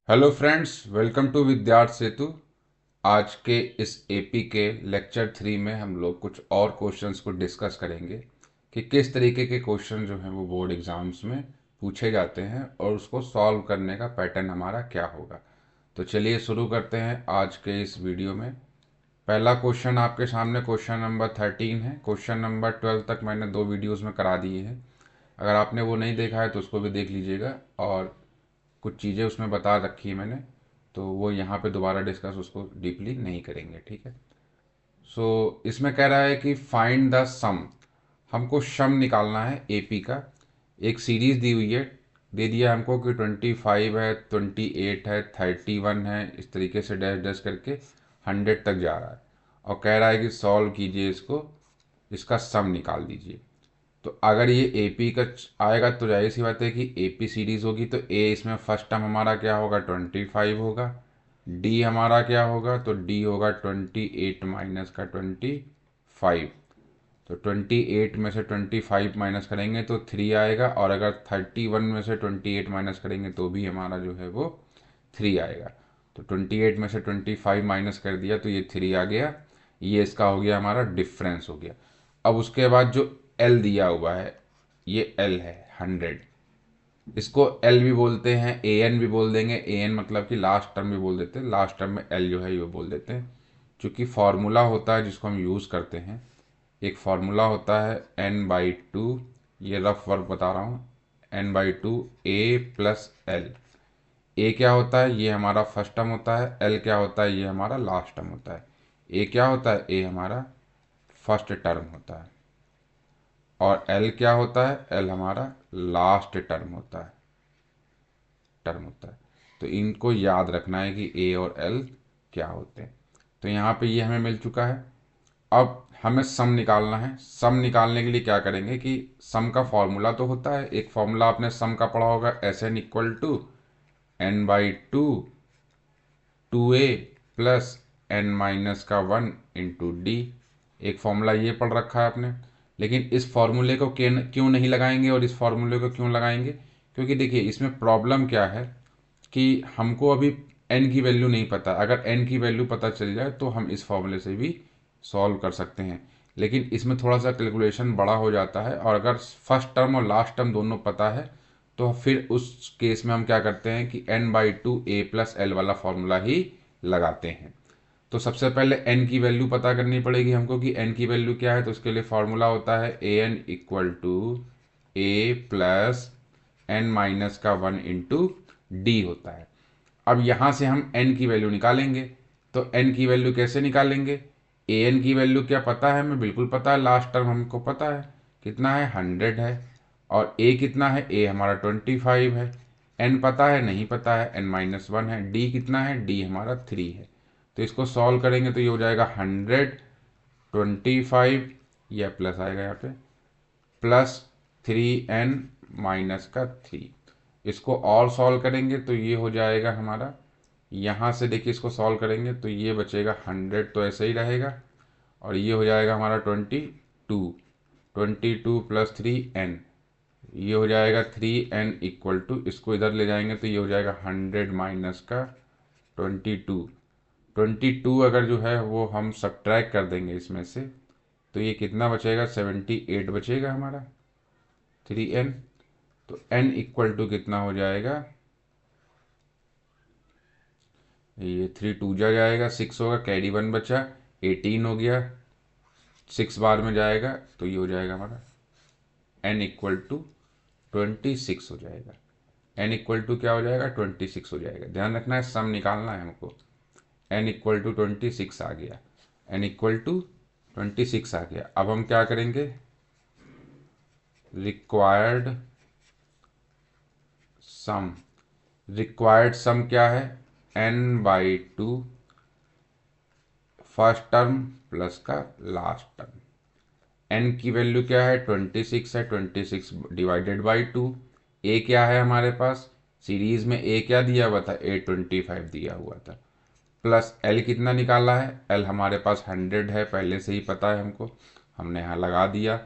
Hello friends, welcome to विद्यार्थ सेतु। आज के इस एपी के लेक्चर 3 में हम लोग कुछ और क्वेश्चंस को डिस्कस करेंगे कि किस तरीके के क्वेश्चन जो हैं वो बोर्ड एग्जाम्स में पूछे जाते हैं और उसको सॉल्व करने का पैटर्न हमारा क्या होगा। तो चलिए शुरू करते हैं आज के इस वीडियो में। पहला क्वेश्चन आपके सामने क्वेश्चन नंबर 13 है। क्वेश्चन नंबर 12 तक मैंने 2 वीडियोज़ में करा दिए हैं। अगर आपने वो नहीं देखा है तो उसको भी देख लीजिएगा, और कुछ चीज़ें उसमें बता रखी है मैंने, तो वो यहाँ पे दोबारा डिस्कस उसको डीपली नहीं करेंगे, ठीक है। इसमें कह रहा है कि फाइंड द सम। हमको सम निकालना है एपी का। एक सीरीज दी हुई है, दे दिया हमको कि 25 है, 28 है, 31 है, इस तरीके से डैश डैश करके 100 तक जा रहा है, और कह रहा है कि सॉल्व कीजिए इसको, इसका सम निकाल दीजिए। तो अगर ये एपी का आएगा तो जाहिर सी बात है कि एपी सीरीज होगी, तो ए इसमें फर्स्ट टर्म हमारा क्या होगा, 25 होगा। डी हमारा क्या होगा, तो डी होगा 28 माइनस का 25। तो 28 में से 25 माइनस करेंगे तो 3 आएगा, और अगर 31 में से 28 माइनस करेंगे तो भी हमारा जो है वो 3 आएगा। तो 28 में से 25 माइनस कर दिया तो ये 3 आ गया। ये इसका हो गया, हमारा डिफरेंस हो गया। अब उसके बाद जो एल दिया हुआ है, ये एल है 100। इसको एल भी बोलते हैं, ए एन भी बोल देंगे। ए एन मतलब कि लास्ट टर्म भी बोल देते हैं, लास्ट टर्म में एल जो है ये बोल देते हैं। क्योंकि फार्मूला होता है जिसको हम यूज़ करते हैं, एक फार्मूला होता है n/2। ये रफ वर्क बता रहा हूँ। n/2 ए प्लस एल। ए क्या होता है, ये हमारा फर्स्ट टर्म होता है। एल क्या होता है, ये हमारा लास्ट टर्म होता है। ए क्या होता है, ए हमारा फर्स्ट टर्म होता है, और एल क्या होता है, एल हमारा लास्ट टर्म होता है। तो इनको याद रखना है कि ए और एल क्या होते हैं। तो यहाँ पे ये हमें मिल चुका है। अब हमें सम निकालना है। सम निकालने के लिए क्या करेंगे कि सम का फॉर्मूला तो होता है, एक फॉर्मूला आपने सम का पढ़ा होगा, S n equal to n/2 2a plus n-1 into d. एक फॉर्मूला ये पढ़ रखा है आपने। लेकिन इस फॉर्मूले को क्यों नहीं लगाएंगे और इस फॉर्मूले को क्यों लगाएंगे, क्योंकि देखिए इसमें प्रॉब्लम क्या है कि हमको अभी n की वैल्यू नहीं पता। अगर n की वैल्यू पता चल जाए तो हम इस फॉर्मूले से भी सॉल्व कर सकते हैं, लेकिन इसमें थोड़ा सा कैलकुलेशन बड़ा हो जाता है। और अगर फर्स्ट टर्म और लास्ट टर्म दोनों पता है तो फिर उस केस में हम क्या करते हैं कि n/2 a प्लस एल वाला फॉर्मूला ही लगाते हैं। तो सबसे पहले n की वैल्यू पता करनी पड़ेगी हमको कि n की वैल्यू क्या है। तो उसके लिए फॉर्मूला होता है a n equal to a plus n-1 into d होता है। अब यहाँ से हम n की वैल्यू निकालेंगे। तो n की वैल्यू कैसे निकालेंगे, ए एन की वैल्यू क्या पता है हमें, बिल्कुल पता है। लास्ट टर्म हमको पता है कितना है, 100 है। और ए कितना है, ए हमारा 25 है। एन पता है, नहीं पता है, n-1 है। डी कितना है, डी हमारा 3 है। तो इसको सॉल्व करेंगे तो ये हो जाएगा 125, यह प्लस आएगा यहाँ पे, प्लस 3n-3। इसको और सॉल्व करेंगे तो ये हो जाएगा हमारा, यहाँ से देखिए इसको सॉल्व करेंगे तो ये बचेगा 100, तो ऐसे ही रहेगा। और ये हो जाएगा हमारा 22 प्लस 3n, ये हो जाएगा 3n इक्वल टू, इसको इधर ले जाएंगे तो ये हो जाएगा 100 माइनस का 22। 22 अगर जो है वो हम सब्ट्रैक्ट कर देंगे इसमें से तो ये कितना बचेगा, 78 बचेगा हमारा 3n। तो n इक्वल टू कितना हो जाएगा, ये 3 2 जा जाएगा, 6 होगा, कैरी 1 बचा, 18 हो गया, 6 बार में जाएगा तो ये हो जाएगा हमारा n इक्वल टू 26 हो जाएगा। n इक्वल टू क्या हो जाएगा, 26 हो जाएगा। ध्यान रखना है, सम निकालना है हमको। n इक्वल टू 26 आ गया, n इक्वल टू 26 आ गया। अब हम क्या करेंगे, रिक्वायर्ड सम। रिक्वायर्ड सम क्या है, n/2 फर्स्ट टर्म प्लस का लास्ट टर्म। n की वैल्यू क्या है, 26 है, 26 डिवाइडेड बाई 2। a क्या है हमारे पास, सीरीज में a क्या दिया हुआ था, a 25 दिया हुआ था। प्लस l कितना निकाला है, l हमारे पास 100 है, पहले से ही पता है हमको, हमने यहाँ लगा दिया।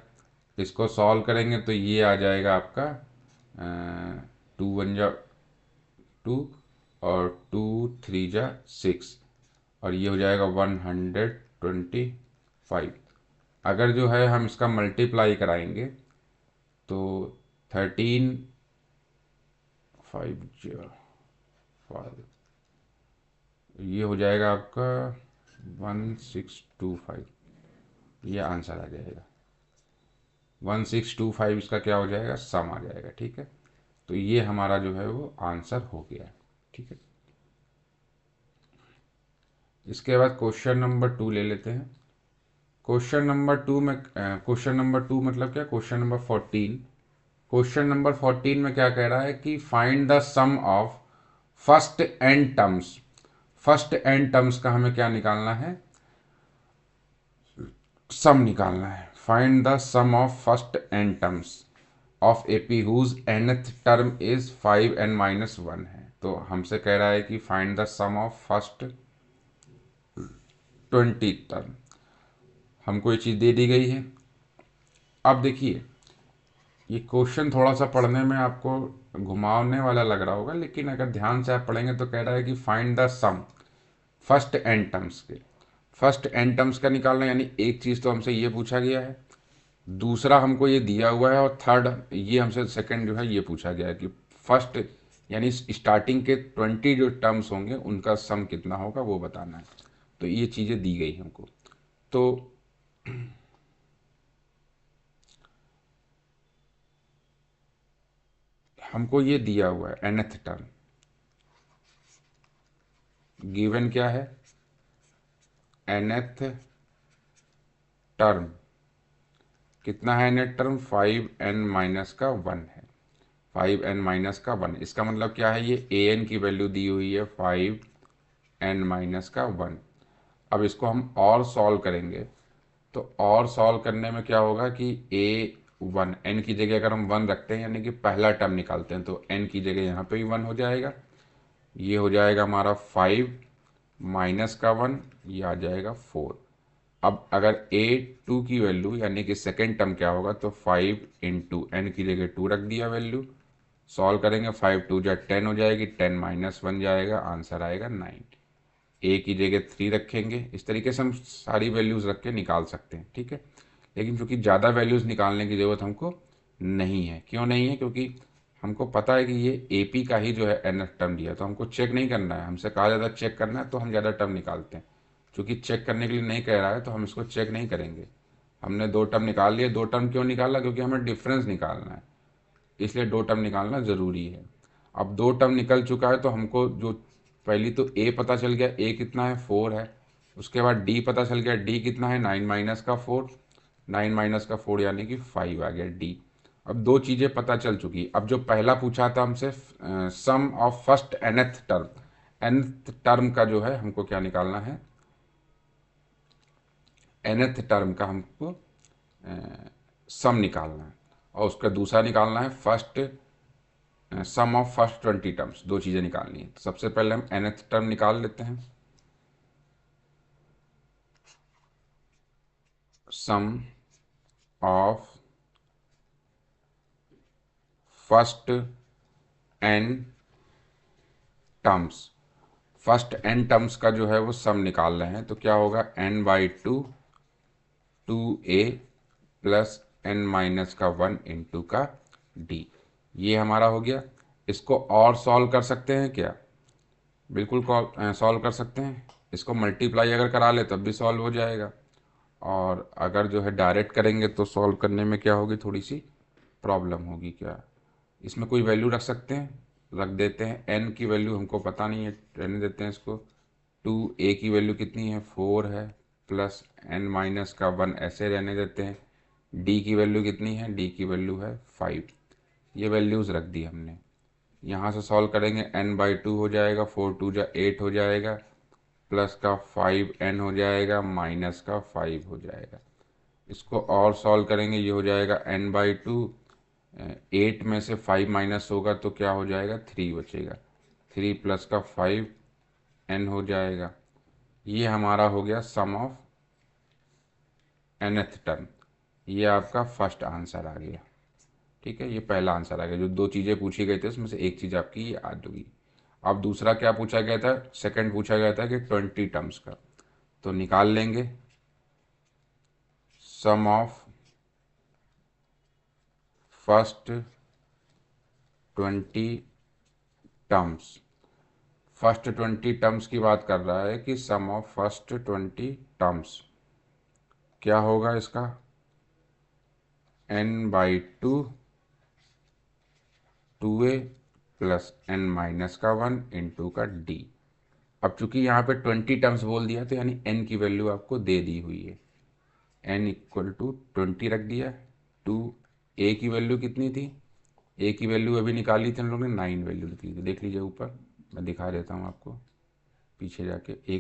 इसको सॉल्व करेंगे तो ये आ जाएगा आपका 2 1 जा 2, और 2 3 जा 6, और ये हो जाएगा 125। अगर जो है हम इसका मल्टीप्लाई कराएंगे तो 13 5 0 5, ये हो जाएगा आपका 1625। ये आंसर आ जाएगा 1625। इसका क्या हो जाएगा, सम आ जाएगा। ठीक है, तो ये हमारा जो है वो आंसर हो गया। ठीक है, इसके बाद क्वेश्चन नंबर 2 ले लेते हैं। क्वेश्चन नंबर टू मतलब क्या, क्वेश्चन नंबर 14। क्वेश्चन नंबर 14 में क्या कह रहा है कि find the sum of first n terms. First n terms का हमें क्या निकालना है, सम निकालना है। Find the sum of first n terms of AP whose nth term is 5n-1 है। तो हमसे कह रहा है कि find the sum of first 20 term. हमको ये चीज़ दे दी गई है। अब देखिए, ये क्वेश्चन थोड़ा सा पढ़ने में आपको घुमावने वाला लग रहा होगा, लेकिन अगर ध्यान से आप पढ़ेंगे तो कह रहा है कि find the sum first n terms के। फर्स्ट एन टर्म्स का निकालना, यानी एक चीज़ तो हमसे ये पूछा गया है, दूसरा हमको ये दिया हुआ है, और थर्ड ये हमसे सेकंड जो है ये पूछा गया है कि फर्स्ट यानी स्टार्टिंग के 20 जो टर्म्स होंगे उनका सम कितना होगा वो बताना है। तो ये चीज़ें दी गई हमको। तो हमको ये दिया हुआ है nth टर्म, गिवन क्या है, nth टर्म कितना है, nth टर्म 5n-1 है। 5n-1, इसका मतलब क्या है, ये an की वैल्यू दी हुई है 5n-1। अब इसको हम और सॉल्व करेंगे, तो और सॉल्व करने में क्या होगा कि a1 n की जगह अगर हम 1 रखते हैं यानी कि पहला टर्म निकालते हैं, तो n की जगह यहाँ पे भी 1 हो जाएगा। ये हो जाएगा हमारा 5 - 1, ये आ जाएगा 4। अब अगर a2 की वैल्यू यानी कि सेकेंड टर्म क्या होगा, तो 5 इंटू एन की जगह 2 रख दिया वैल्यू, सॉल्व करेंगे 5 × 2 = 10 हो जाएगी, 10 - 1 जाएगा, आंसर आएगा 9। ए की जगह 3 रखेंगे। इस तरीके से हम सारी वैल्यूज़ रख के निकाल सकते हैं। ठीक है, लेकिन क्योंकि ज़्यादा वैल्यूज़ निकालने की ज़रूरत हमको नहीं है। क्यों नहीं है, क्योंकि हमको पता है कि ये ए पी का ही जो है एन टर्म दिया, तो हमको चेक नहीं करना है। हमसे कहा ज़्यादा चेक करना है तो हम ज़्यादा टर्म निकालते हैं। चूँकि चेक करने के लिए नहीं कह रहा है तो हम इसको चेक नहीं करेंगे। हमने 2 टर्म निकाल लिए। 2 टर्म क्यों निकाला, क्योंकि हमें डिफरेंस निकालना है, इसलिए 2 टर्म निकालना ज़रूरी है। अब 2 टर्म निकल चुका है तो हमको जो पहली तो ए पता चल गया, ए कितना है 4 है। उसके बाद डी पता चल गया, डी कितना है 9 - 4, 9 - 4 यानी कि 5 आ गया डी। अब 2 चीज़ें पता चल चुकी। अब जो पहला पूछा था हमसे sum of first nth term, nth term का जो है हमको क्या निकालना है, nth टर्म का हमको सम निकालना है, और उसका दूसरा निकालना है first sum of first 20 terms. 2 चीज़ें निकालनी है। तो सबसे पहले हम nth टर्म निकाल लेते हैं। Sum of first n terms, first n terms का जो है वो सम निकाल रहे हैं, तो क्या होगा n/2 2a plus n-1 into का d। ये हमारा हो गया। इसको और सॉल्व कर सकते हैं क्या, बिल्कुल सॉल्व कर सकते हैं। इसको मल्टीप्लाई अगर करा ले तब भी सॉल्व हो जाएगा, और अगर जो है डायरेक्ट करेंगे तो सॉल्व करने में क्या होगी, थोड़ी सी प्रॉब्लम होगी। क्या इसमें कोई वैल्यू रख सकते हैं, रख देते हैं। n की वैल्यू हमको पता नहीं है, रहने देते हैं इसको। 2a की वैल्यू कितनी है 4 है, प्लस n-1 ऐसे रहने देते हैं। d की वैल्यू कितनी है, d की वैल्यू है 5। ये वैल्यूज़ रख दी हमने। यहाँ से सॉल्व करेंगे n/2 हो जाएगा, 4 × 2 = 8 हो जाएगा, प्लस का 5n हो जाएगा, माइनस का 5 हो जाएगा। इसको और सॉल्व करेंगे, ये हो जाएगा n/2, 8 में से 5 माइनस होगा तो क्या हो जाएगा, 3 बचेगा, 3 प्लस का 5n हो जाएगा। ये हमारा हो गया सम ऑफ nth टर्म। ये आपका फर्स्ट आंसर आ गया। ठीक है, ये पहला आंसर आ गया। जो 2 चीज़ें पूछी गई थी उसमें से एक चीज़ आपकी ये आ गई। अब दूसरा क्या पूछा गया था, सेकंड पूछा गया था कि 20 टर्म्स का, तो निकाल लेंगे sum of first 20 terms. First 20 terms की बात कर रहा है कि सम ऑफ फर्स्ट 20 टर्म्स क्या होगा इसका, n/2 2a plus n-1 into का d। अब चूंकि यहाँ पे 20 टर्म्स बोल दिया तो यानी n की वैल्यू आपको दे दी हुई है, n = 20 रख दिया। टू a की वैल्यू कितनी थी, a की वैल्यू अभी निकाली थी हम लोग ने, 9 वैल्यू निकली थी, देख लीजिए ऊपर, मैं दिखा देता हूँ आपको पीछे जाके। ए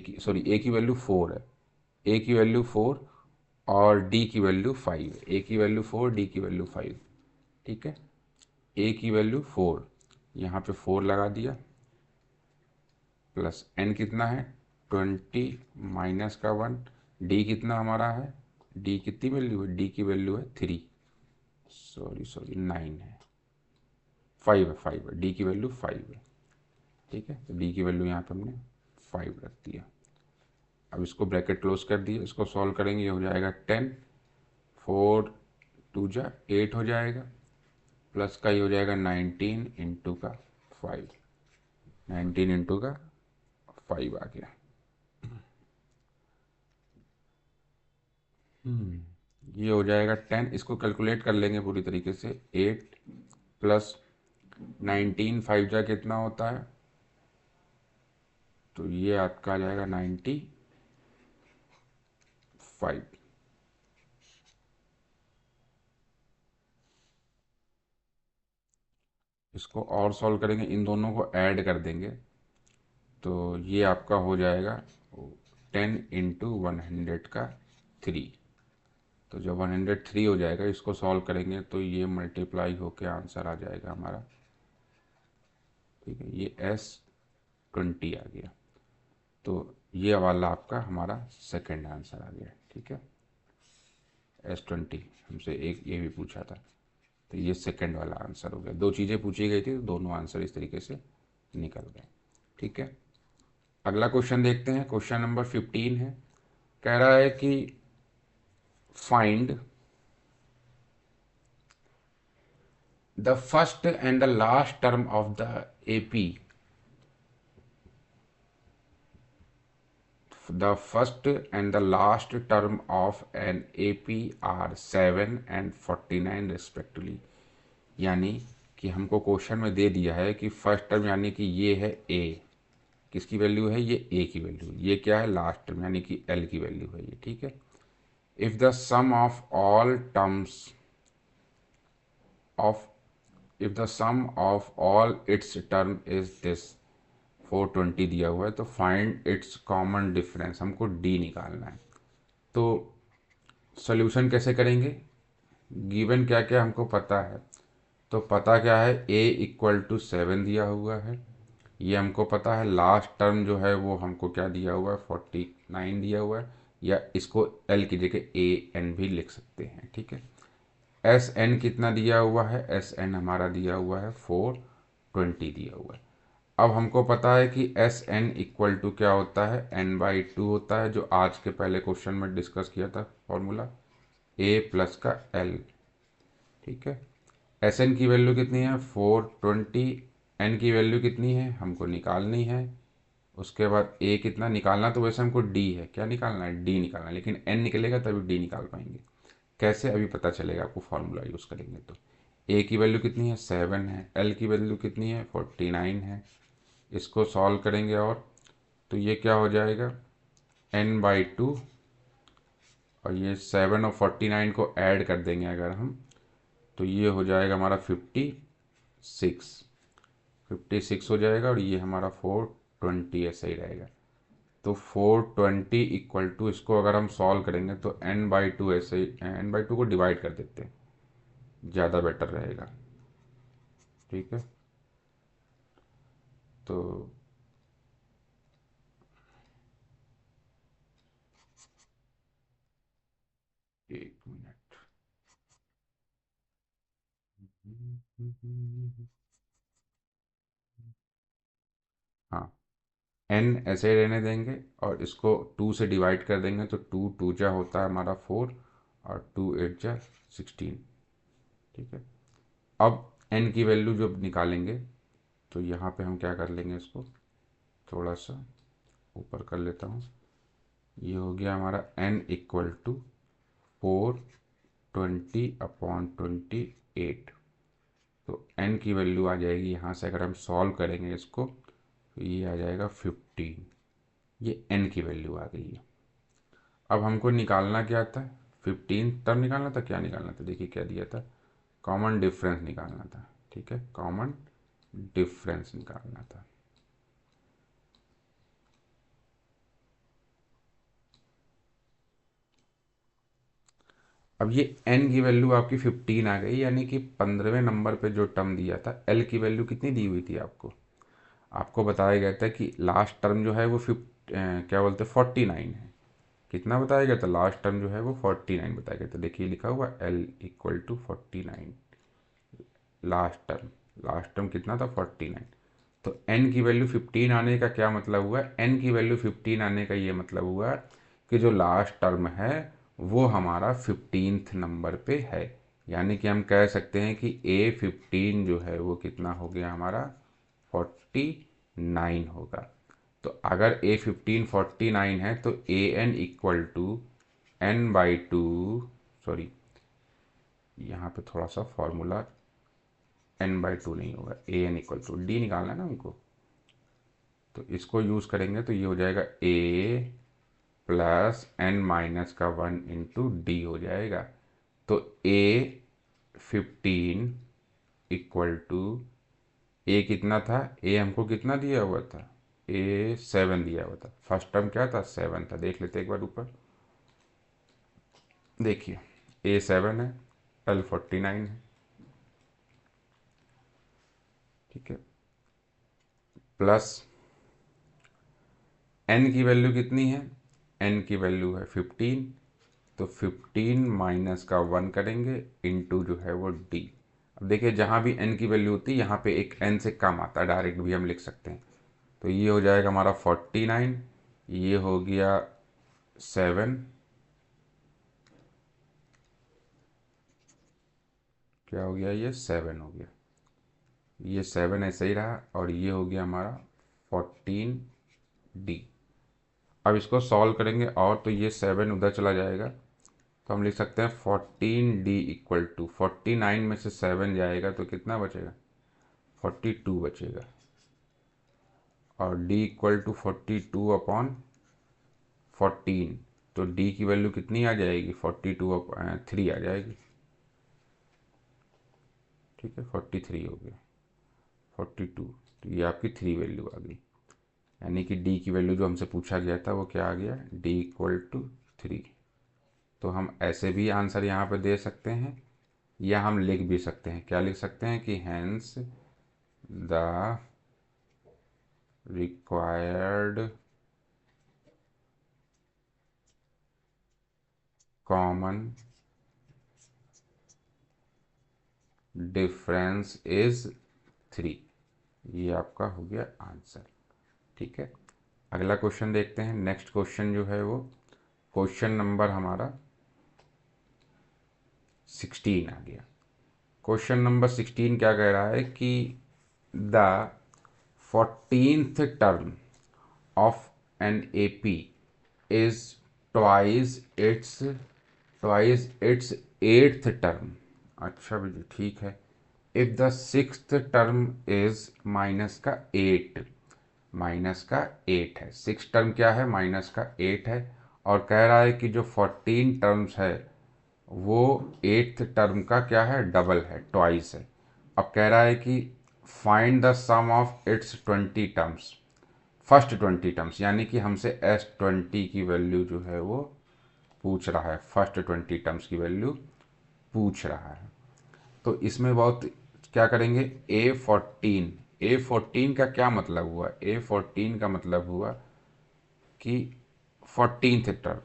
की वैल्यू 4 है, ए की वैल्यू 4 और डी की वैल्यू 5 है, ए की वैल्यू 4, डी की वैल्यू 5। ठीक है, ए की वैल्यू 4, यहाँ पे 4 लगा दिया, प्लस एन कितना है 20 माइनस का 1, डी कितना हमारा है, डी कितनी वैल्यू है, डी की वैल्यू है 3, सॉरी सॉरी 9 है, 5 है, 5 है, डी की वैल्यू 5 है। ठीक है, तो डी की वैल्यू यहाँ पे हमने 5 रख दिया। अब इसको ब्रैकेट क्लोज कर दिया, इसको सॉल्व करेंगे, ये हो जाएगा 10, 4 2 जा 8 हो जाएगा, प्लस का ये हो जाएगा 19 इंटू का 5, 19 इंटू का 5 आ गया। ये हो जाएगा 10, इसको कैलकुलेट कर लेंगे पूरी तरीके से, 8 प्लस 19 5 जा कितना होता है, तो ये आपका आ जाएगा 95। इसको और सॉल्व करेंगे, इन दोनों को ऐड कर देंगे, तो ये आपका हो जाएगा 10 × 100 का 3। तो जब 103 हो जाएगा, इसको सॉल्व करेंगे तो ये मल्टीप्लाई होके आंसर आ जाएगा हमारा। ठीक है, ये S20 आ गया, तो ये वाला आपका हमारा सेकंड आंसर आ गया। ठीक है, S20 हमसे एक ये भी पूछा था, तो ये सेकंड वाला आंसर हो गया। दो चीज़ें पूछी गई थी, तो दोनों आंसर इस तरीके से निकल गए। ठीक है, अगला क्वेश्चन देखते हैं, क्वेश्चन नंबर 15 है। कह रहा है कि find the first and the last term of the AP, the first and the last term of an AP are 7 and 49 respectively। यानी कि हमको क्वेश्चन में दे दिया है कि फर्स्ट टर्म यानी कि ये है A, किसकी वैल्यू है, ये A की वैल्यू, ये क्या है लास्ट टर्म यानी कि L की वैल्यू है ये। ठीक है, if the sum of all terms of if the sum of all its term is this, 420 दिया हुआ है, तो फाइंड इट्स कॉमन डिफरेंस, हमको D निकालना है। तो सॉल्यूशन कैसे करेंगे, गिवन क्या क्या हमको पता है, तो पता क्या है, A = 7 दिया हुआ है, ये हमको पता है, लास्ट टर्म जो है वो हमको क्या दिया हुआ है 49 दिया हुआ है, या इसको L की जगह AN भी लिख सकते हैं। ठीक है, SN कितना दिया हुआ है, SN हमारा दिया हुआ है 420 दिया हुआ है। अब हमको पता है कि SN = क्या होता है, n/2 होता है, जो आज के पहले क्वेश्चन में डिस्कस किया था फॉर्मूला, A प्लस का L। ठीक है, SN की वैल्यू कितनी है 420, N की वैल्यू कितनी है हमको निकालनी है, उसके बाद A कितना निकालना, तो वैसे हमको D है, क्या निकालना है, D निकालना है, लेकिन N निकलेगा तभी D निकाल पाएंगे। कैसे अभी पता चलेगा आपको, फार्मूला यूज़ करेंगे तो। A की वैल्यू कितनी है 7 है, L की वैल्यू कितनी है 49 है, इसको सॉल्व करेंगे और तो ये क्या हो जाएगा n/2, और ये 7 और 49 को ऐड कर देंगे अगर हम, तो ये हो जाएगा हमारा 56 हो जाएगा, और ये हमारा 420 ऐसे ही रहेगा। तो 420 = इसको अगर हम सॉल्व करेंगे तो n/2, ऐसे ही n/2 को डिवाइड कर देते हैं, ज़्यादा बेटर रहेगा। ठीक है, तो एक मिनट, हाँ, एन ऐसे रहने देंगे और इसको 2 से डिवाइड कर देंगे तो 2 2 जा होता है हमारा 4 और 2 8 जा 16। ठीक है, अब एन की वैल्यू जब निकालेंगे तो यहाँ पे हम क्या कर लेंगे, इसको थोड़ा सा ऊपर कर लेता हूँ। ये हो गया हमारा एन इक्वल टू 420/28। तो एन की वैल्यू आ जाएगी यहाँ से, अगर हम सॉल्व करेंगे इसको तो ये आ जाएगा 15। ये एन की वैल्यू आ गई है। अब हमको निकालना क्या था, 15 तब निकालना था, क्या निकालना था, देखिए क्या दिया था, कॉमन डिफरेंस निकालना था। ठीक है, कॉमन डिफरेंस निकालना था। अब ये n की वैल्यू आपकी 15 आ गई, यानी कि 15वें नंबर पे जो टर्म दिया था, l की वैल्यू कितनी दी हुई थी आपको, आपको बताया गया था कि लास्ट टर्म जो है वो क्या बोलते हैं 49 है। कितना बताया गया था, लास्ट टर्म जो है वो 49 बताया गया था। देखिए लिखा हुआ l equal to 49, last term कितना था 49। तो n की वैल्यू 15 आने का क्या मतलब हुआ, n की वैल्यू 15 आने का ये मतलब हुआ कि जो लास्ट टर्म है वो हमारा 15th नंबर पे है। यानी कि हम कह सकते हैं कि A15 जो है वो कितना हो गया हमारा 49 होगा। तो अगर A15 49 है तो an equal to n/2, sorry यहाँ पे थोड़ा सा फॉर्मूला n/2 नहीं होगा, an इक्वल टू डी निकालना है ना हमको, तो इसको यूज़ करेंगे तो ये हो जाएगा a plus n-1 into D हो जाएगा। तो A15 इक्वल टू, ए कितना था, ए हमको कितना दिया हुआ था, A7 दिया हुआ था। फर्स्ट टर्म क्या था 7 था, देख लेते एक बार ऊपर, देखिए A7 है, L49 है। ठीक है, प्लस n की वैल्यू कितनी है, n की वैल्यू है 15, तो 15 माइनस का 1 करेंगे इंटू जो है वो d। अब देखिए जहाँ भी n की वैल्यू होती है यहाँ पे एक n से कम आता है, डायरेक्ट भी हम लिख सकते हैं। तो ये हो जाएगा हमारा 49, ये हो गया 7, क्या हो गया, ये 7 हो गया, ये 7 ऐसे ही रहा, और ये हो गया हमारा 14d। अब इसको सॉल्व करेंगे और तो ये 7 उधर चला जाएगा, तो हम लिख सकते हैं 14d इक्वल टू 49 में से 7 जाएगा तो कितना बचेगा 42 बचेगा, और d इक्वल टू 42/14, तो d की वैल्यू कितनी आ जाएगी 42/3 आ जाएगी। ठीक है, 43 हो गया, 42, तो ये आपकी 3 वैल्यू आ गई। यानी कि d की वैल्यू जो हमसे पूछा गया था वो क्या आ गया, d इक्वल टू 3। तो हम ऐसे भी आंसर यहाँ पे दे सकते हैं, या हम लिख भी सकते हैं, क्या लिख सकते हैं कि hence the required common difference is 3। ये आपका हो गया आंसर। ठीक है, अगला क्वेश्चन देखते हैं। नेक्स्ट क्वेश्चन जो है वो क्वेश्चन नंबर हमारा 16 आ गया। क्वेश्चन नंबर 16 क्या कह रहा है कि the 14th term of an A P is twice its twice its eighth term. अच्छा भैया ठीक है। If the sixth term is minus का 8 है, सिक्स टर्म क्या है -8 है, और कह रहा है कि जो 14 टर्म्स है वो एट्थ टर्म का क्या है, डबल है, ट्वाइस है। अब कह रहा है कि find the sum of its 20 terms, first 20 terms, यानी कि हमसे S20 की वैल्यू जो है वो पूछ रहा है, फर्स्ट 20 टर्म्स की वैल्यू पूछ रहा है। तो इसमें बहुत क्या करेंगे, A14 का क्या मतलब हुआ, A14 का मतलब हुआ कि 14th टर्म,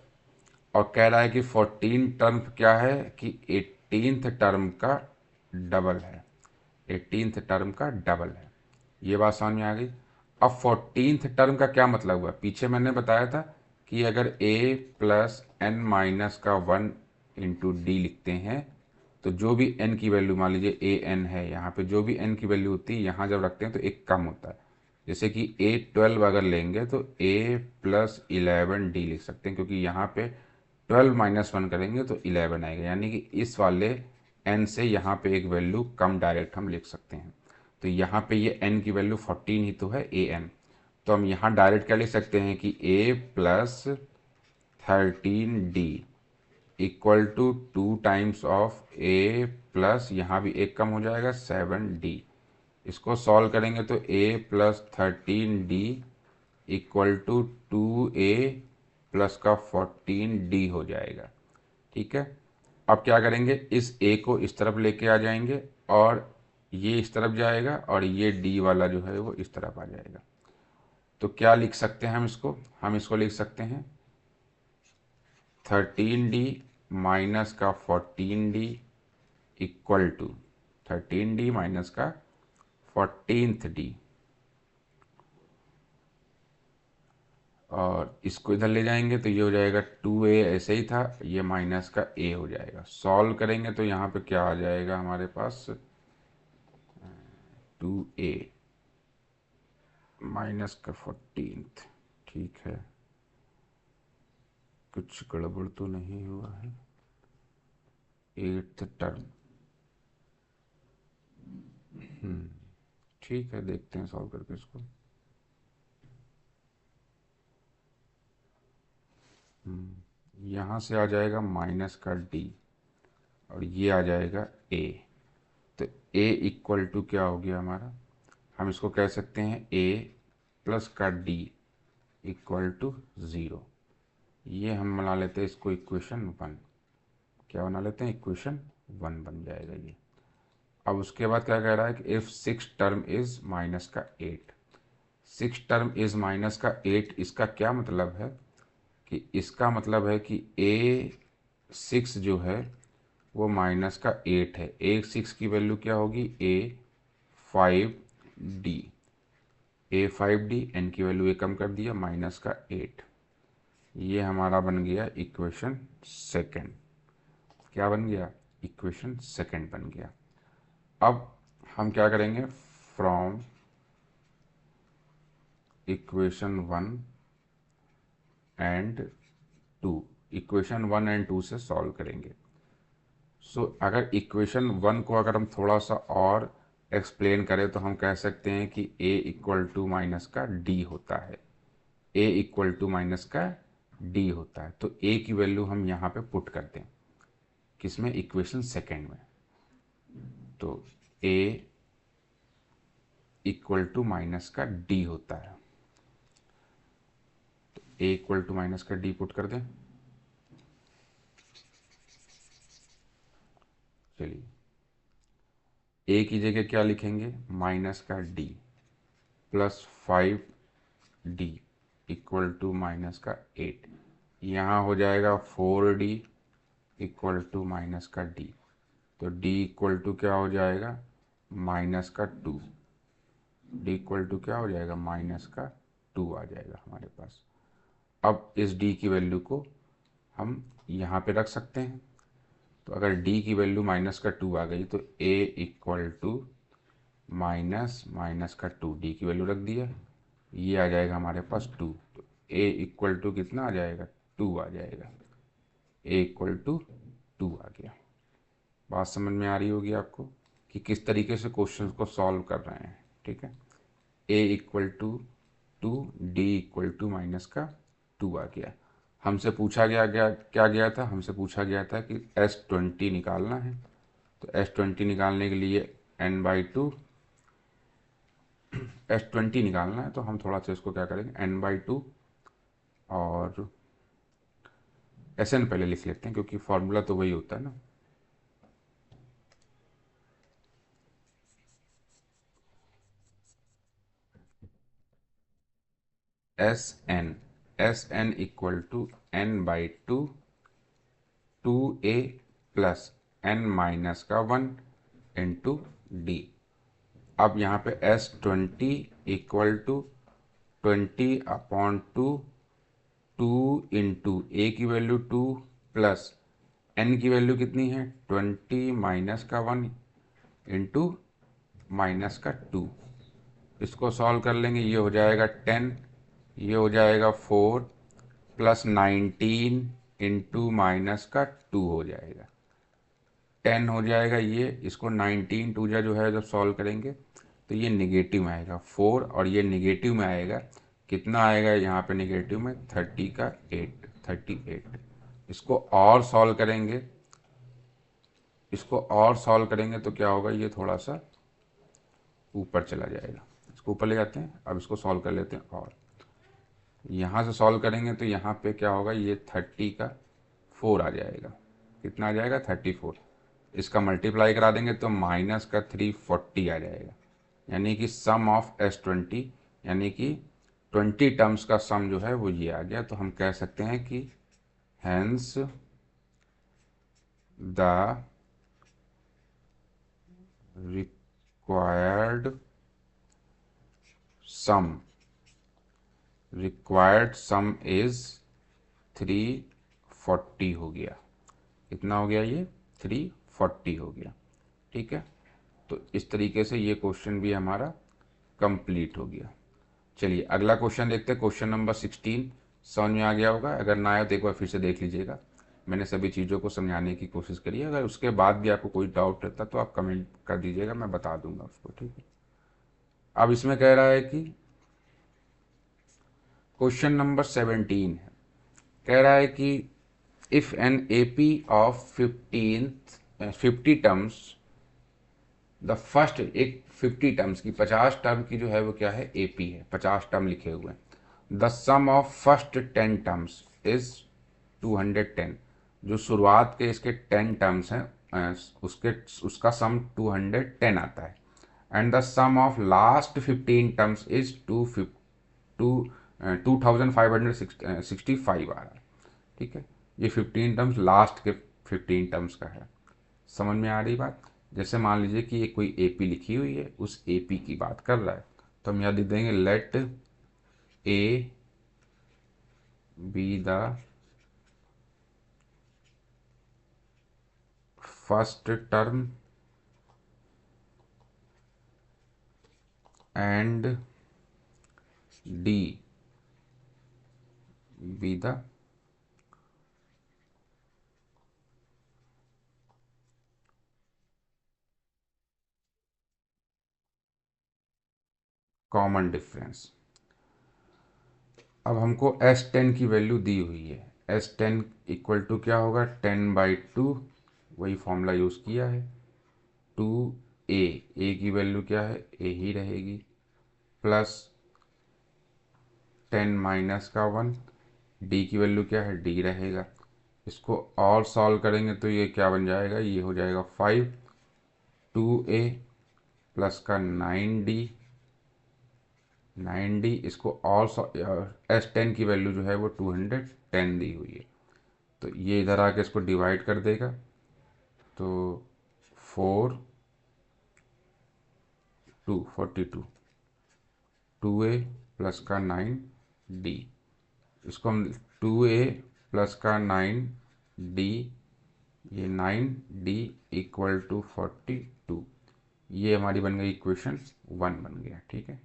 और कह रहा है कि 14 टर्म क्या है कि 18th टर्म का डबल है, 18th टर्म का डबल है। ये बात समझ में आ गई। अब 14th टर्म का क्या मतलब हुआ, पीछे मैंने बताया था कि अगर a प्लस एन माइनस का 1 इंटू डी लिखते हैं तो जो भी n की वैल्यू, मान लीजिए ए एन है, यहाँ पे जो भी n की वैल्यू होती है यहाँ जब रखते हैं तो एक कम होता है। जैसे कि a12 अगर लेंगे तो a प्लस 11d लिख सकते हैं, क्योंकि यहाँ पे 12 माइनस 1 करेंगे तो 11 आएगा, यानी कि इस वाले n से यहाँ पे एक वैल्यू कम डायरेक्ट हम लिख सकते हैं। तो यहाँ पे ये n की वैल्यू 14 ही तो है, ए एन। तो हम यहाँ डायरेक्ट क्या लिख सकते हैं कि a plus 13d equal to 2 times of a plus, यहाँ भी एक कम हो जाएगा, 7d। इसको सॉल्व करेंगे तो a plus 13d equal to 2a plus का 14d हो जाएगा। ठीक है, अब क्या करेंगे, इस a को इस तरफ लेके आ जाएंगे और ये इस तरफ जाएगा और ये d वाला जो है वो इस तरफ आ जाएगा। तो क्या लिख सकते हैं हम इसको लिख सकते हैं 13d माइनस का 14d equal to 13d minus का 14th d, और इसको इधर ले जाएंगे तो ये हो जाएगा 2a, ऐसे ही था, ये माइनस का a हो जाएगा। सॉल्व करेंगे तो यहाँ पे क्या आ जाएगा हमारे पास, 2a माइनस का 14th। ठीक है, कुछ गड़बड़ तो नहीं हुआ है। 8th टर्म, ठीक है, देखते हैं सॉल्व करके इसको। यहाँ से आ जाएगा माइनस का d और ये आ जाएगा a। तो a इक्वल टू क्या हो गया हमारा, हम इसको कह सकते हैं a प्लस का d इक्वल टू 0। ये हम बना लेते हैं इसको इक्वेशन 1। क्या बना लेते हैं, इक्वेशन 1 बन जाएगा ये। अब उसके बाद क्या कह रहा है कि इफ 6 टर्म इज माइनस का 8, 6 टर्म इज माइनस का 8, इसका क्या मतलब है कि इसका मतलब है कि a6 जो है वो माइनस का 8 है। a6 की वैल्यू क्या होगी, a5d, a5d, n की वैल्यू कम कर दिया, माइनस का 8। ये हमारा बन गया इक्वेशन सेकंड। क्या बन गया, इक्वेशन सेकंड बन गया। अब हम क्या करेंगे, from equation 1 and 2, equation 1 and 2 से सॉल्व करेंगे। अगर इक्वेशन 1 को अगर हम थोड़ा सा और एक्सप्लेन करें तो हम कह सकते हैं कि a इक्वल टू माइनस का d होता है, a इक्वल टू माइनस का d होता है। तो a की वैल्यू हम यहाँ पे पुट करते हैं, किसमें, इक्वेशन सेकेंड में। तो a इक्वल टू माइनस का d होता है, तो a इक्वल टू माइनस का d पुट कर दें। चलिए, a की जगह क्या लिखेंगे, माइनस का d plus 5d equal to minus का 8। यहाँ हो जाएगा 4d इक्वल टू माइनस का d। तो d इक्वल टू क्या हो जाएगा, माइनस का 2। d इक्वल टू क्या हो जाएगा, माइनस का 2 आ जाएगा हमारे पास। अब इस d की वैल्यू को हम यहाँ पे रख सकते हैं। तो अगर d की वैल्यू माइनस का 2 आ गई तो a equal to minus minus का 2, डी की वैल्यू रख दिया, ये आ जाएगा हमारे पास 2। तो a इक्वल टू कितना आ जाएगा, 2 आ जाएगा, a इक्वल टू 2 आ गया। बात समझ में आ रही होगी आपको कि किस तरीके से क्वेश्चन को सॉल्व कर रहे हैं। ठीक है, a equal to 2, d equal to minus का 2 आ गया। हमसे पूछा क्या गया था, हमसे पूछा गया था कि S20 निकालना है। तो S20 निकालने के लिए n/2 S20 निकालना है, तो हम थोड़ा सा इसको क्या करेंगे, n/2 और Sn पहले लिख लेते हैं, क्योंकि फॉर्मूला तो वही होता है ना। Sn equal to n/2 2a plus n minus का 1 इंटू डी। अब यहाँ पे S20 इक्वल टू 20/2, 2 इंटू ए की वैल्यू 2 प्लस एन की वैल्यू कितनी है 20 माइनस का 1 इंटू माइनस का 2। इसको सॉल्व कर लेंगे, ये हो जाएगा 10, ये हो जाएगा 4 प्लस 19 इंटू माइनस का 2 हो जाएगा 10 हो जाएगा। ये इसको 19 टू जा जो है जब सॉल्व करेंगे तो ये निगेटिव में आएगा 4, और ये निगेटिव में आएगा कितना आएगा यहाँ पे निगेटिव में 30 का 8, 38। इसको और सॉल्व करेंगे, इसको और सॉल्व करेंगे तो क्या होगा, ये थोड़ा सा ऊपर चला जाएगा, इसको ऊपर ले जाते हैं। अब इसको सॉल्व कर लेते हैं, और यहाँ से सॉल्व करेंगे तो यहाँ पे क्या होगा, ये 30 का 4 आ जाएगा। कितना आ जाएगा 34। इसका मल्टीप्लाई करा देंगे तो माइनस का 340 आ जाएगा। यानी कि सम ऑफ S20, यानी कि 20 टर्म्स का सम जो है वो ये आ गया। तो हम कह सकते हैं कि hence the required sum is 340 हो गया। कितना हो गया, ये 340 हो गया। ठीक है, तो इस तरीके से ये क्वेश्चन भी हमारा कंप्लीट हो गया। चलिए अगला क्वेश्चन देखते हैं, क्वेश्चन नंबर 16। समझ में आ गया होगा, अगर ना आया तो एक बार फिर से देख लीजिएगा। मैंने सभी चीज़ों को समझाने की कोशिश करी है, अगर उसके बाद भी आपको कोई डाउट रहता तो आप कमेंट कर दीजिएगा, मैं बता दूंगा उसको। ठीक है, अब इसमें कह रहा है कि क्वेश्चन नंबर 17 है, कह रहा है कि if an AP of 50 terms, the first, एक 50 टर्म्स की 50 टर्म की जो है वो क्या है एपी है, 50 टर्म लिखे हुए हैं। The sum of first 10 terms is 210। जो शुरुआत के इसके 10 टर्म्स हैं उसके उसका सम 210 आता है। And the sum of last 15 terms is 2565 आ रहा है। ठीक है, ये 15 टर्म्स लास्ट के 15 टर्म्स का है। समझ में आ रही बात। जैसे मान लीजिए कि ये कोई एपी लिखी हुई है, उस एपी की बात कर रहा है, तो हम यहाँ लिख देंगे let a be the first term and d be the common difference. अब हमको S10 की वैल्यू दी हुई है। S10 इक्वल टू क्या होगा 10/2, वही फॉर्मूला यूज़ किया है। 2a की वैल्यू क्या है a ही रहेगी, प्लस 10 माइनस का 1, डी की वैल्यू क्या है डी रहेगा। इसको और सॉल्व करेंगे तो ये क्या बन जाएगा, ये हो जाएगा 5, 2a प्लस का 9d। इसको और S10 की वैल्यू जो है वो 210 दी हुई है, तो ये इधर आके इसको डिवाइड कर देगा, तो 4 2 42, 2a प्लस का 9d। इसको हम 2a प्लस का 9d, ये 9d इक्वल टू 42। ये हमारी बन गई इक्वेशन 1 बन गया। ठीक है,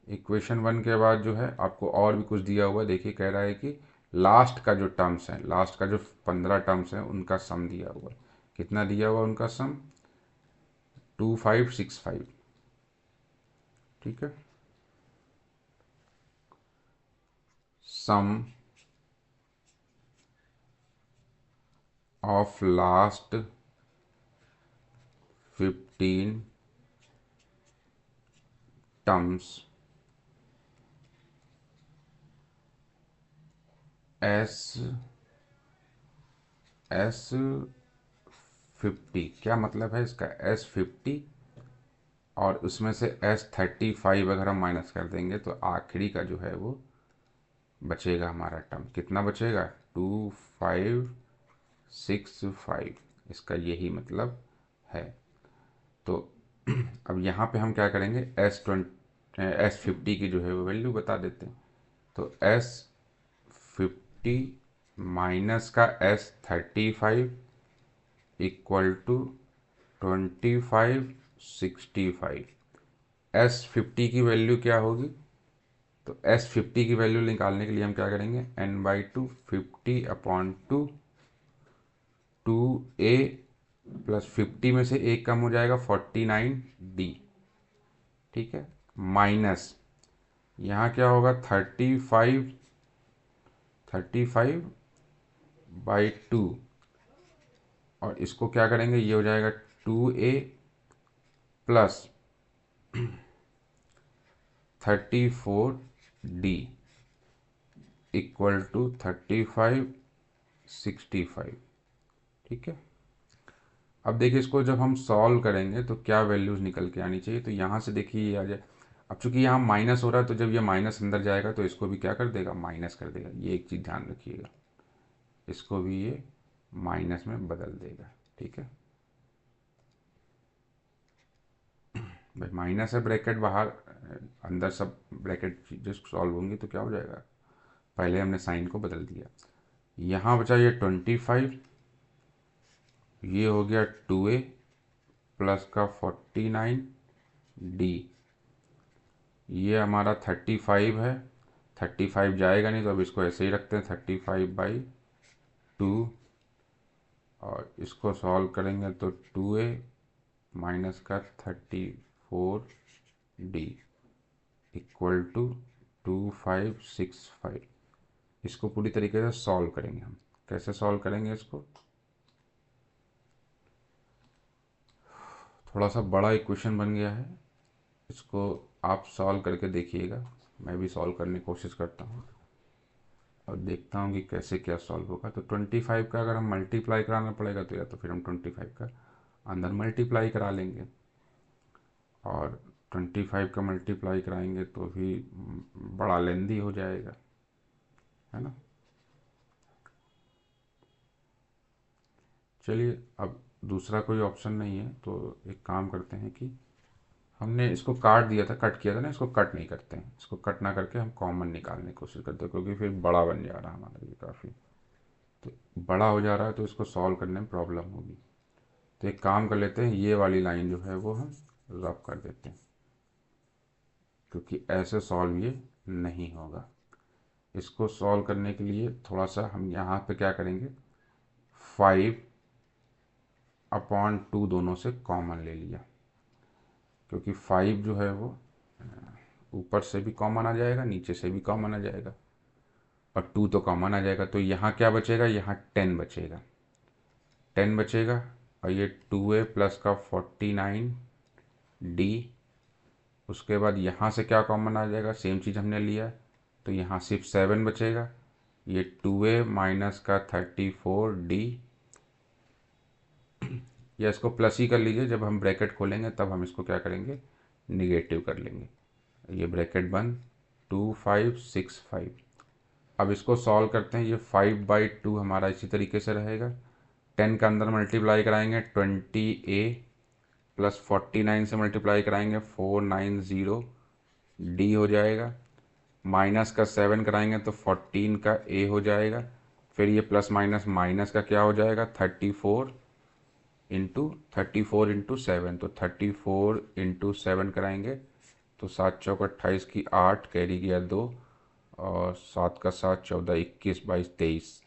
इक्वेशन 1 के बाद जो है आपको और भी कुछ दिया हुआ है। देखिए कह रहा है कि लास्ट का जो टर्म्स है, लास्ट का जो 15 टर्म्स हैं उनका सम दिया हुआ है। कितना दिया हुआ उनका सम 2565। ठीक है, सम ऑफ लास्ट 15 टर्म्स S50। क्या मतलब है इसका, S50 और उसमें से S35 अगर हम माइनस कर देंगे तो आखिरी का जो है वो बचेगा हमारा टर्म। कितना बचेगा 2565। इसका यही मतलब है। तो अब यहाँ पे हम क्या करेंगे, S50 की जो है वो वैल्यू बता देते हैं। तो S50 माइनस का S35 इक्वल टू 2565। S50 की वैल्यू क्या होगी? तो S50 की वैल्यू निकालने के लिए हम क्या करेंगे, n/2 50/2 2a प्लस 50 में से एक कम हो जाएगा 49d। ठीक है, माइनस यहाँ क्या होगा 35/2 और इसको क्या करेंगे, ये हो जाएगा 2a plus 34d equal to 3565। ठीक है, अब देखिए इसको जब हम सॉल्व करेंगे तो क्या वैल्यूज निकल के आनी चाहिए। तो यहाँ से देखिए ये आ जाए। अब चूंकि यहाँ माइनस हो रहा है तो जब ये माइनस अंदर जाएगा तो इसको भी क्या कर देगा, माइनस कर देगा। ये एक चीज़ ध्यान रखिएगा, इसको भी ये माइनस में बदल देगा। ठीक है भाई, माइनस है ब्रैकेट बाहर, अंदर सब ब्रैकेट चीज़ें सॉल्व होंगी तो क्या हो जाएगा, पहले हमने साइन को बदल दिया। यहाँ बचा ये 25, ये हो गया 2a प्लस का 49d, ये हमारा 35 है। 35 जाएगा नहीं तो अब इसको ऐसे ही रखते हैं 35/2 और इसको सॉल्व करेंगे तो 2a माइनस का 34d इक्वल टू 2565। इसको पूरी तरीके से सॉल्व करेंगे हम। कैसे सॉल्व करेंगे इसको, थोड़ा सा बड़ा इक्वेशन बन गया है, इसको आप सॉल्व करके देखिएगा। मैं भी सॉल्व करने की कोशिश करता हूँ और देखता हूँ कि कैसे क्या सॉल्व होगा। तो 25 का अगर हम मल्टीप्लाई कराना पड़ेगा तो या तो फिर हम 25 का अंदर मल्टीप्लाई करा लेंगे, और 25 का मल्टीप्लाई कराएंगे तो भी बड़ा लेंदी हो जाएगा, है ना। चलिए, अब दूसरा कोई ऑप्शन नहीं है तो एक काम करते हैं कि हमने इसको काट दिया था, कट किया था ना, इसको कट नहीं करते हैं। इसको कट ना करके हम कॉमन निकालने की कोशिश करते हैं, क्योंकि फिर बड़ा बन जा रहा है हमारा ये काफ़ी। तो बड़ा हो जा रहा है तो इसको सॉल्व करने में प्रॉब्लम होगी। तो एक काम कर लेते हैं, ये वाली लाइन जो है वो हम रब कर देते हैं, क्योंकि ऐसे सॉल्व ये नहीं होगा। इसको सॉल्व करने के लिए थोड़ा सा हम यहाँ पे क्या करेंगे, 5/2 दोनों से कॉमन ले लिया, क्योंकि 5 जो है वो ऊपर से भी कॉमन आ जाएगा, नीचे से भी कॉमन आ जाएगा, और 2 तो कॉमन आ जाएगा। तो यहाँ क्या बचेगा, यहाँ 10 बचेगा, 10 बचेगा। और ये 2a प्लस का 49d, उसके बाद यहाँ से क्या कॉमन आ जाएगा, सेम चीज़ हमने लिया तो यहाँ सिर्फ 7 बचेगा। ये 2a माइनस का 34d, या इसको प्लस ही कर लीजिए, जब हम ब्रैकेट खोलेंगे तब हम इसको क्या करेंगे, निगेटिव कर लेंगे। ये ब्रैकेट बंद, 2565। अब इसको सॉल्व करते हैं। ये 5/2 हमारा इसी तरीके से रहेगा। 10 का अंदर मल्टीप्लाई कराएंगे 20a प्लस 49 से मल्टीप्लाई कराएंगे 490d हो जाएगा। माइनस का 7 कराएंगे तो 14 का a हो जाएगा। फिर ये प्लस माइनस माइनस का क्या हो जाएगा, 34 इंटू 7, तो 34 इंटू 7 कराएंगे तो 7×4 = 28 की 8 कैरी गया 2, और 7 का 7 14 21 22 23,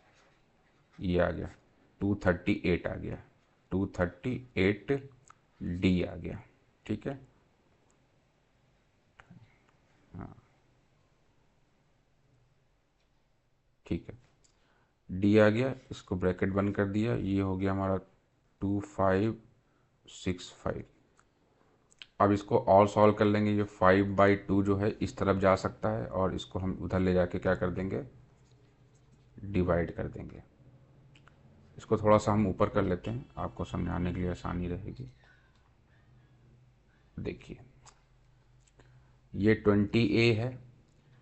ये आ गया 238 आ गया, 238d आ गया। ठीक है, हाँ ठीक है, डी आ गया। इसको ब्रैकेट बंद कर दिया, ये हो गया हमारा 2565। अब इसको और सॉल्व कर लेंगे। ये 5/2 जो है इस तरफ जा सकता है और इसको हम उधर ले जाके क्या कर देंगे, डिवाइड कर देंगे। इसको थोड़ा सा हम ऊपर कर लेते हैं, आपको समझाने के लिए आसानी रहेगी। देखिए, ये 20a है,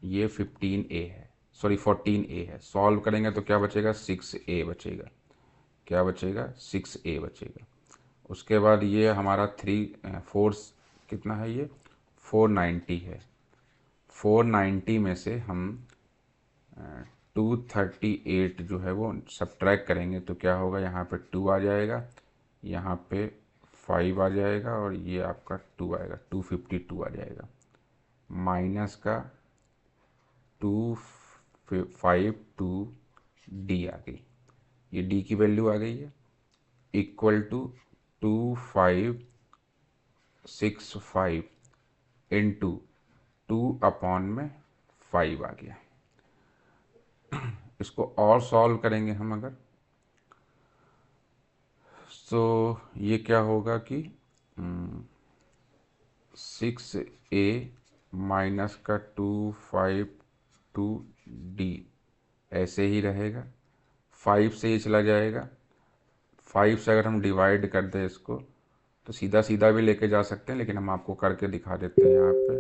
ये 15a है, सॉरी 14a है। सॉल्व करेंगे तो क्या बचेगा, 6a बचेगा। क्या बचेगा, 6a बचेगा। उसके बाद ये हमारा 3 4 कितना है, ये 490 है। 490 में से हम 238 जो है वो सब्ट्रैक्ट करेंगे तो क्या होगा, यहाँ पे 2 आ जाएगा, यहाँ पे 5 आ जाएगा और ये आपका 2 आएगा, 252 आ जाएगा। माइनस का 252 डी आ गई, ये डी की वैल्यू आ गई है, इक्वल टू 2565 इंटू 2/5 आ गया। इसको और सॉल्व करेंगे हम अगर, तो ये क्या होगा कि 6a माइनस का 252d ऐसे ही रहेगा। 5 से ये चला जाएगा, 5 से अगर हम डिवाइड कर दें इसको तो सीधा सीधा भी लेके जा सकते हैं, लेकिन हम आपको करके दिखा देते हैं। यहाँ पे